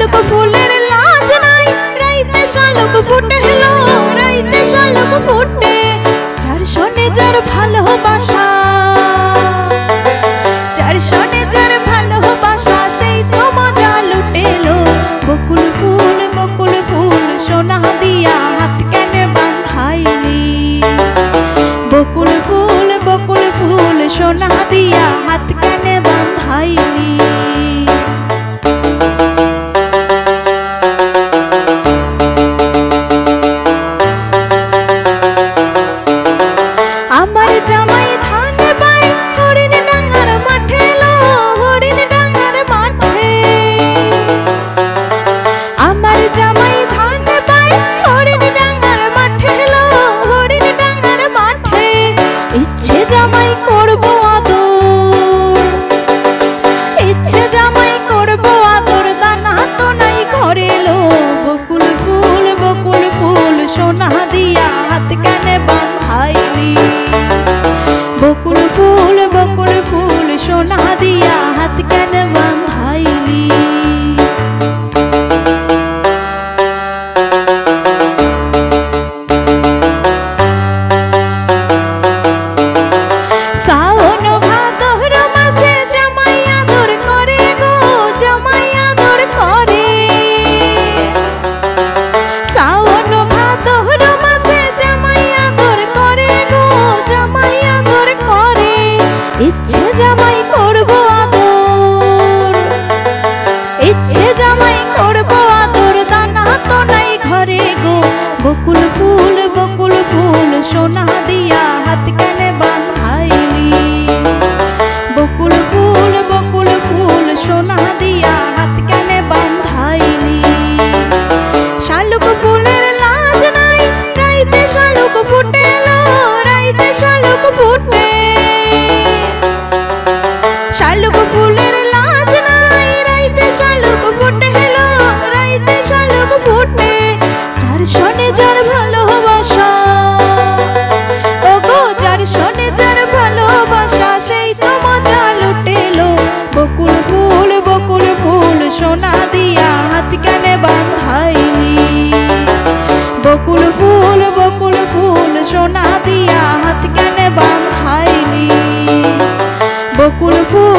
শালুক ফুলের লাজ নাই, রাইতে শালুক ফুটে হেলো, রাইতে শালুক ফুটে। যার শোনে যার ভালোবাসা, যার শোনে যার ভালোবাসা, সেই তো মজা লুটেলো। বকুল ফুল সোনা দিয়া হাত কেন বাঁধাইলি? বকুল ফুল সোনা দিয়া হাত কেন বাঁধাইলি? আমার জামাই ধান বাই হরিণ ডাঙ্গার মাঠে লো, হরিণ ডাঙ্গার মাঠে। আমার জামাই ধান বাই হরিণ ডাঙ্গার মাঠে লো, হরিণ ডাঙ্গার মাঠে। ইচ্ছে জামাই করব আদর, ইচ্ছে জামাই করব আদর, দানা তো নাই ঘরে লো। বকুল ফুল সোনা দিয়া হাত কেন বাঁধাইলি? বকুল ফুল সোনা দিয়া হাত কেন বাঁধাইলি? শ্রাবণ ভাদর মাসে জামাই আদর করে গো, জামাই আদর করে। শ্রাবণ ভাদর মাসে জামাই আদর করে গো, জামাই আদর করে। ইচ্ছে জামাই করব আদর, ইচ্ছে জামাই করব আদর, দানা তো নাই ঘরে গো। বকুল ফুল সোনা দিয়া হাত কেন বাঁধাইলি? বকুল ফুল সোনা দিয়া হাত কেন বাঁধাইলি? শালুক ফুলের লাজ নাই, রাইতে শালুক ফুটে লো, রাইতে শালুক ফুটে। শালুক ফুলের লাজ নাই, রাইতে শালুক ফুটে হেলো, রাইতে শালুক ফুটে। যার শোনে যার ভালোবাসা, ওগো যার শোনে যার ভালোবাসা, সেই তো মজা লুটেলো। বকুল ফুল সোনা দিয়া হাত কেন বাঁধাইলি? বকুল ফুল সোনা দিয়া হাত কেন বাঁধাইলি? বকুল ফুল